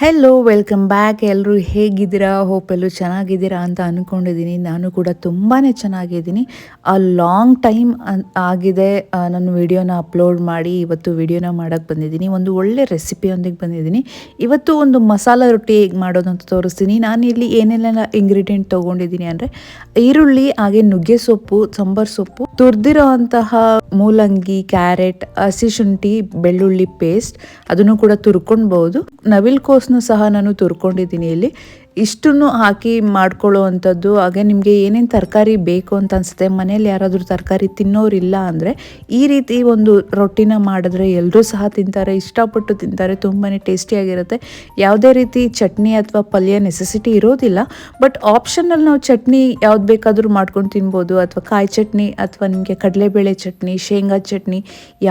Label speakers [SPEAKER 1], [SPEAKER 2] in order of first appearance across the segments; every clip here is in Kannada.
[SPEAKER 1] Hello welcome back. ಎಲ್ಲರೂ ಹೇಗಿದ್ದೀರಾ? ಹೋಪ್ ಎಲ್ಲರೂ ಚೆನ್ನಾಗಿದ್ದೀರಾ ಅಂತ ಅಂದ್ಕೊಂಡಿದ್ದೀನಿ. ನಾನು ಕೂಡ ತುಂಬಾ ಚೆನ್ನಾಗಿದ್ದೀನಿ. ಲಾಂಗ್ ಟೈಮ್ ಆಗಿದೆ ನಾನು ವಿಡಿಯೋನ ಅಪ್ಲೋಡ್ ಮಾಡಿ. ಇವತ್ತು ವಿಡಿಯೋನ ಮಾಡೋಕ್ಕೆ ಬಂದಿದ್ದೀನಿ. ಒಂದು ಒಳ್ಳೆ ರೆಸಿಪಿಯೊಂದಿಗೆ ಬಂದಿದ್ದೀನಿ. ಇವತ್ತು ಒಂದು ಮಸಾಲ ರೊಟ್ಟಿ ಹೇಗೆ ಮಾಡೋದು ಅಂತ ತೋರಿಸ್ತೀನಿ. ನಾನು ಇಲ್ಲಿ ಏನೆಲ್ಲ ಇಂಗ್ರೀಡಿಯೆಂಟ್ ತೊಗೊಂಡಿದ್ದೀನಿ ಅಂದರೆ ಈರುಳ್ಳಿ, ಹಾಗೆ ನುಗ್ಗೆ ಸೊಪ್ಪು, ಸಾಂಬಾರ್ ಸೊಪ್ಪು, ತುರಿದಿರೋ ಅಂತಹ ಮೂಲಂಗಿ, ಕ್ಯಾರೆಟ್, ಹಸಿ ಶುಂಠಿ, ಬೆಳ್ಳುಳ್ಳಿ ಪೇಸ್ಟ್ ಅದನ್ನು ಕೂಡ ತುರ್ಕೊಳ್ಬಹುದು. ನವಿಲ್ಕೋಸನ್ನು ಸಹ ನಾನು ತುರ್ಕೊಂಡಿದ್ದೀನಿ. ಇಲ್ಲಿ ಇಷ್ಟನ್ನು ಹಾಕಿ ಮಾಡ್ಕೊಳ್ಳೋ ಅಂಥದ್ದು. ಹಾಗೆ ನಿಮಗೆ ಏನೇನು ತರಕಾರಿ ಬೇಕು ಅಂತ ಅನಿಸುತ್ತೆ, ಮನೇಲಿ ಯಾರಾದರೂ ತರಕಾರಿ ತಿನ್ನೋರಿಲ್ಲ ಅಂದರೆ ಈ ರೀತಿ ಒಂದು ರೊಟ್ಟಿನ ಮಾಡಿದ್ರೆ ಎಲ್ಲರೂ ಸಹ ತಿಂತಾರೆ, ಇಷ್ಟಪಟ್ಟು ತಿಂತಾರೆ, ತುಂಬಾ ಟೇಸ್ಟಿಯಾಗಿರುತ್ತೆ. ಯಾವುದೇ ರೀತಿ ಚಟ್ನಿ ಅಥವಾ ಪಲ್ಯ ನೆಸೆಸಿಟಿ ಇರೋದಿಲ್ಲ. ಬಟ್ ಆಪ್ಷನಲ್ಲಿ ನಾವು ಚಟ್ನಿ ಯಾವ್ದು ಬೇಕಾದರೂ ಮಾಡ್ಕೊಂಡು ತಿನ್ಬೋದು, ಅಥವಾ ಕಾಯಿ ಚಟ್ನಿ, ಅಥವಾ ನಿಮಗೆ ಕಡಲೆಬೇಳೆ ಚಟ್ನಿ, ಶೇಂಗಾ ಚಟ್ನಿ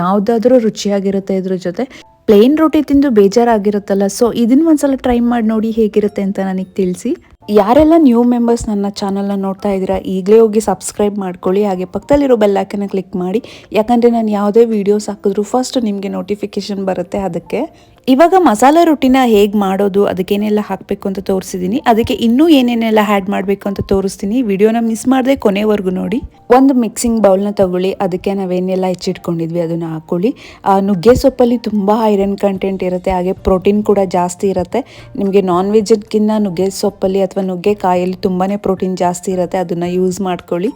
[SPEAKER 1] ಯಾವುದಾದ್ರೂ ರುಚಿಯಾಗಿರುತ್ತೆ ಇದ್ರ ಜೊತೆ. ಪ್ಲೇನ್ ರೊಟ್ಟಿ ತಿಂದು ಬೇಜಾರಾಗಿರುತ್ತಲ್ಲ, ಸೊ ಇದನ್ನ ಒಂದ್ಸಲ ಟ್ರೈ ಮಾಡಿ ನೋಡಿ ಹೇಗಿರುತ್ತೆ ಅಂತ ನನಗೆ ತಿಳಿಸಿ. ಯಾರೆಲ್ಲ ನ್ಯೂ ಮೆಂಬರ್ಸ್ ನನ್ನ ಚಾನಲ್ನ ನೋಡ್ತಾ ಇದ್ದೀರಾ, ಈಗಲೇ ಹೋಗಿ ಸಬ್ಸ್ಕ್ರೈಬ್ ಮಾಡ್ಕೊಳ್ಳಿ. ಹಾಗೆ ಪಕ್ಕದಲ್ಲಿರೋ ಬೆಲ್ ಐಕನ್ನ ಕ್ಲಿಕ್ ಮಾಡಿ, ಯಾಕಂದರೆ ನಾನು ಯಾವುದೇ ವೀಡಿಯೋಸ್ ಹಾಕಿದ್ರು ಫಸ್ಟ್ ನಿಮಗೆ ನೋಟಿಫಿಕೇಶನ್ ಬರುತ್ತೆ. ಅದಕ್ಕೆ ಇವಾಗ ಮಸಾಲೆ ರೊಟ್ಟಿನ ಹೇಗೆ ಮಾಡೋದು, ಅದಕ್ಕೇನೆಲ್ಲ ಹಾಕಬೇಕು ಅಂತ ತೋರಿಸಿದ್ದೀನಿ. ಅದಕ್ಕೆ ಇನ್ನೂ ಏನೇನೆಲ್ಲ ಆ್ಯಡ್ ಮಾಡಬೇಕು ಅಂತ ತೋರಿಸ್ತೀನಿ. ವಿಡಿಯೋನ ಮಿಸ್ ಮಾಡದೆ ಕೊನೆವರೆಗೂ ನೋಡಿ. ಒಂದು ಮಿಕ್ಸಿಂಗ್ ಬೌಲ್ನ ತಗೊಳ್ಳಿ. ಅದಕ್ಕೆ ನಾವೇನೆಲ್ಲ ಹೆಚ್ಚಿಟ್ಕೊಂಡಿದ್ವಿ ಅದನ್ನು ಹಾಕ್ಕೊಳ್ಳಿ. ನುಗ್ಗೆ ಸೊಪ್ಪಲ್ಲಿ ತುಂಬ ಐರನ್ ಕಂಟೆಂಟ್ ಇರುತ್ತೆ, ಹಾಗೆ ಪ್ರೋಟೀನ್ ಕೂಡ ಜಾಸ್ತಿ ಇರುತ್ತೆ. ನಿಮಗೆ ನಾನ್ ವೆಜ್ಗಿಂತ ನುಗ್ಗೆ ಸೊಪ್ಪಲ್ಲಿ ಅಥವಾ ನುಗ್ಗೆಕಾಯಲ್ಲಿ ತುಂಬಾ ಪ್ರೋಟೀನ್ ಜಾಸ್ತಿ ಇರುತ್ತೆ, ಅದನ್ನು ಯೂಸ್ ಮಾಡ್ಕೊಳ್ಳಿ.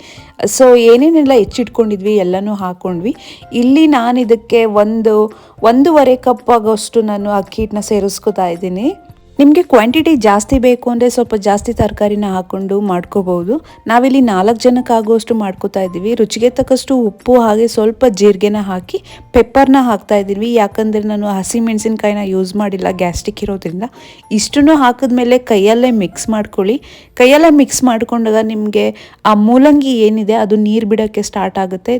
[SPEAKER 1] ಸೊ ಏನೇನೆಲ್ಲ ಹೆಚ್ಚಿಟ್ಕೊಂಡಿದ್ವಿ ಎಲ್ಲನೂ ಹಾಕ್ಕೊಂಡ್ವಿ. ಇಲ್ಲಿ ನಾನು ಇದಕ್ಕೆ 1.5 ಕಪ್ ಆಗೋಷ್ಟು ನಾನು ಅಕ್ಕಿ ಹಿಟ್ಟನ್ನ ಸೇರಿಸ್ಕೊತಾ ಇದ್ದೀನಿ. ನಿಮಗೆ ಕ್ವಾಂಟಿಟಿ ಜಾಸ್ತಿ ಬೇಕು ಅಂದರೆ ಸ್ವಲ್ಪ ಜಾಸ್ತಿ ತರಕಾರಿನ ಹಾಕ್ಕೊಂಡು ಮಾಡ್ಕೋಬಹುದು. ನಾವಿಲ್ಲಿ 4 ಜನಕ್ಕಾಗುವಷ್ಟು ಮಾಡ್ಕೋತಾ ಇದ್ದೀವಿ. ರುಚಿಗೆ ತಕ್ಕಷ್ಟು ಉಪ್ಪು, ಹಾಗೆ ಸ್ವಲ್ಪ ಜೀರಿಗೆನ ಹಾಕಿ ಪೆಪ್ಪರ್ನ ಹಾಕ್ತಾ ಇದ್ದೀವಿ. ಯಾಕಂದರೆ ನಾನು ಹಸಿ ಮೆಣಸಿನ್ಕಾಯಿನ ಯೂಸ್ ಮಾಡಿಲ್ಲ, ಗ್ಯಾಸ್ಟ್ರಿಕ್ ಇರೋದ್ರಿಂದ. ಇಷ್ಟನ್ನು ಹಾಕಿದ್ಮೇಲೆ ಕೈಯಲ್ಲೇ ಮಿಕ್ಸ್ ಮಾಡ್ಕೊಳ್ಳಿ. ಕೈಯಲ್ಲೇ ಮಿಕ್ಸ್ ಮಾಡ್ಕೊಂಡಾಗ ನಿಮಗೆ ಆ ಮೂಲಂಗಿ ಏನಿದೆ ಅದು ನೀರು ಬಿಡೋಕ್ಕೆ ಸ್ಟಾರ್ಟ್ ಆಗುತ್ತೆ.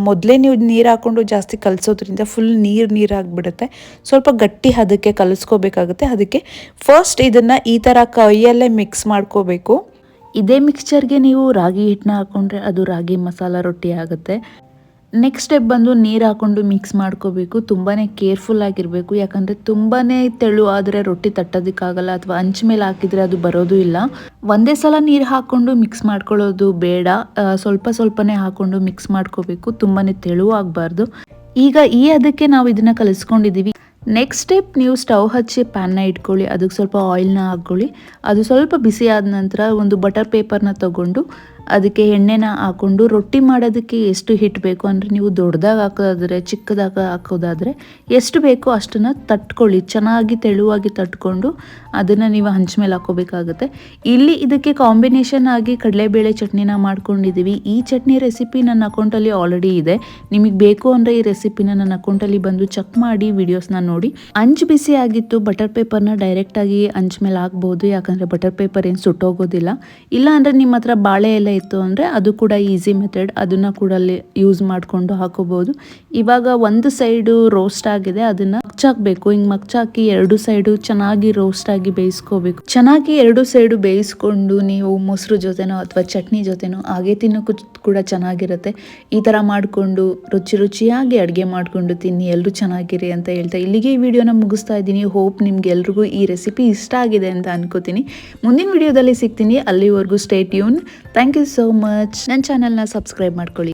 [SPEAKER 1] ಮೊದಲೇ ನೀವು ನೀರು ಹಾಕ್ಕೊಂಡು ಜಾಸ್ತಿ ಕಲಿಸೋದ್ರಿಂದ ಫುಲ್ ನೀರಾಗಿಬಿಡುತ್ತೆ. ಸ್ವಲ್ಪ ಗಟ್ಟಿ ಹದಕ್ಕೆ ಕಲಿಸ್ಕೋಬೇಕಾಗುತ್ತೆ. ಅದಕ್ಕೆ ಫಸ್ಟ್ ಇದನ್ನು ಈ ಥರ ಕೈಯಲ್ಲೇ ಮಿಕ್ಸ್ ಮಾಡ್ಕೋಬೇಕು. ಇದೇ ಮಿಕ್ಸ್ಚರ್ಗೆ ನೀವು ರಾಗಿ ಹಿಟ್ಟನ್ನ ಹಾಕ್ಕೊಂಡ್ರೆ ಅದು ರಾಗಿ ಮಸಾಲ ರೊಟ್ಟಿ ಆಗುತ್ತೆ. ನೆಕ್ಸ್ಟ್ ಸ್ಟೆಪ್ ಬಂದು ನೀರು ಹಾಕ್ಕೊಂಡು ಮಿಕ್ಸ್ ಮಾಡ್ಕೋಬೇಕು. ತುಂಬಾ ಕೇರ್ಫುಲ್ ಆಗಿರಬೇಕು, ಯಾಕಂದರೆ ತುಂಬಾ ತೆಳು ಆದರೆ ರೊಟ್ಟಿ ತಟ್ಟೋದಕ್ಕಾಗಲ್ಲ, ಅಥವಾ ಅಂಚು ಮೇಲೆ ಹಾಕಿದರೆ ಅದು ಬರೋದು ಇಲ್ಲ. ಒಂದೇ ಸಲ ನೀರು ಹಾಕ್ಕೊಂಡು ಮಿಕ್ಸ್ ಮಾಡ್ಕೊಳ್ಳೋದು ಬೇಡ, ಸ್ವಲ್ಪನೇ ಹಾಕ್ಕೊಂಡು ಮಿಕ್ಸ್ ಮಾಡ್ಕೋಬೇಕು. ತುಂಬಾ ತೆಳು ಆಗಬಾರ್ದು. ಈಗ ಅದಕ್ಕೆ ನಾವು ಇದನ್ನು ಕಲಿಸ್ಕೊಂಡಿದ್ದೀವಿ. ನೆಕ್ಸ್ಟ್ ಸ್ಟೆಪ್, ನೀವು ಸ್ಟವ್ ಹಚ್ಚಿ ಪ್ಯಾನ್ನ ಇಟ್ಕೊಳ್ಳಿ. ಅದಕ್ಕೆ ಸ್ವಲ್ಪ ಆಯಿಲ್ನ ಹಾಕ್ಕೊಳ್ಳಿ. ಅದು ಸ್ವಲ್ಪ ಬಿಸಿ ಆದ ನಂತರ ಒಂದು ಬಟರ್ ಪೇಪರ್ನ ತಗೊಂಡು ಅದಕ್ಕೆ ಎಣ್ಣೆನ ಹಾಕ್ಕೊಂಡು, ರೊಟ್ಟಿ ಮಾಡೋದಕ್ಕೆ ಎಷ್ಟು ಹಿಟ್ಟು ಬೇಕು ಅಂದರೆ ನೀವು ದೊಡ್ಡದಾಗಿ ಹಾಕೋದಾದರೆ, ಚಿಕ್ಕದಾಗಿ ಹಾಕೋದಾದರೆ ಎಷ್ಟು ಬೇಕೋ ಅಷ್ಟನ್ನು ತಟ್ಕೊಳ್ಳಿ. ಚೆನ್ನಾಗಿ ತೆಳುವಾಗಿ ತಟ್ಕೊಂಡು ಅದನ್ನು ನೀವು ಹಂಚ ಮೇಲೆ ಹಾಕೋಬೇಕಾಗುತ್ತೆ. ಇಲ್ಲಿ ಇದಕ್ಕೆ ಕಾಂಬಿನೇಷನ್ ಆಗಿ ಕಡಲೆಬೇಳೆ ಚಟ್ನಿನ ಮಾಡ್ಕೊಂಡಿದ್ದೀವಿ. ಈ ಚಟ್ನಿ ರೆಸಿಪಿ ನನ್ನ ಅಕೌಂಟಲ್ಲಿ ಆಲ್ರೆಡಿ ಇದೆ. ನಿಮಗೆ ಬೇಕು ಅಂದರೆ ಈ ರೆಸಿಪಿನ ನನ್ನ ಅಕೌಂಟಲ್ಲಿ ಬಂದು ಚೆಕ್ ಮಾಡಿ ವಿಡಿಯೋಸ್ನ ನೋಡಿ. ಅಂಚು ಬಿಸಿ ಆಗಿತ್ತು, ಬಟರ್ ಪೇಪರ್ನ ಡೈರೆಕ್ಟಾಗಿ ಅಂಚ ಮೇಲೆ ಹಾಕ್ಬೋದು, ಯಾಕಂದರೆ ಬಟರ್ ಪೇಪರ್ ಏನು ಸುಟ್ಟೋಗೋದಿಲ್ಲ. ಇಲ್ಲ ಅಂದರೆ ನಿಮ್ಮ ಹತ್ರ ಬಾಳೆ ಎಲೆ ಇತ್ತು ಅಂದರೆ ಅದು ಕೂಡ ಈಸಿ ಮೆಥಡ್, ಅದನ್ನು ಕೂಡ ಯೂಸ್ ಮಾಡಿಕೊಂಡು ಹಾಕೋಬಹುದು. ಇವಾಗ ಒಂದು ಸೈಡು ರೋಸ್ಟ್ ಆಗಿದೆ, ಅದನ್ನು ಮಗ್ಚಾಕಬೇಕು. ಹಿಂಗೆ ಮಗ್ಚಾಕಿ 2 ಸೈಡು ಚೆನ್ನಾಗಿ ರೋಸ್ಟ್ ಆಗಿ ಬೇಯಿಸ್ಕೋಬೇಕು. ಚೆನ್ನಾಗಿ 2 ಸೈಡು ಬೇಯಿಸ್ಕೊಂಡು ನೀವು ಮೊಸರು ಜೊತೆನೋ ಅಥವಾ ಚಟ್ನಿ ಜೊತೆನೋ ಹಾಗೆ ತಿನ್ನೋಕ್ಕೂ ಕೂಡ ಚೆನ್ನಾಗಿರುತ್ತೆ. ಈ ಥರ ಮಾಡಿಕೊಂಡು ರುಚಿಯಾಗಿ ಅಡುಗೆ ಮಾಡಿಕೊಂಡು ತಿನ್ನಿ, ಎಲ್ಲರೂ ಚೆನ್ನಾಗಿರಿ ಅಂತ ಹೇಳ್ತಾ ಇಲ್ಲಿಗೆ ಈ ವಿಡಿಯೋನ ಮುಗಿಸ್ತಾ ಇದ್ದೀನಿ. ಹೋಪ್ ನಿಮ್ಗೆ ಎಲ್ರಿಗೂ ಈ ರೆಸಿಪಿ ಇಷ್ಟ ಆಗಿದೆ ಅಂತ ಅನ್ಕೋತೀನಿ. ಮುಂದಿನ ವಿಡಿಯೋದಲ್ಲಿ ಸಿಗ್ತೀನಿ. ಅಲ್ಲಿವರೆಗೂ stay tune. Thank you so much. ನನ್ನ ಚಾನಲ್ನ ಸಬ್ಸ್ಕ್ರೈಬ್ ಮಾಡ್ಕೊಳ್ಳಿ.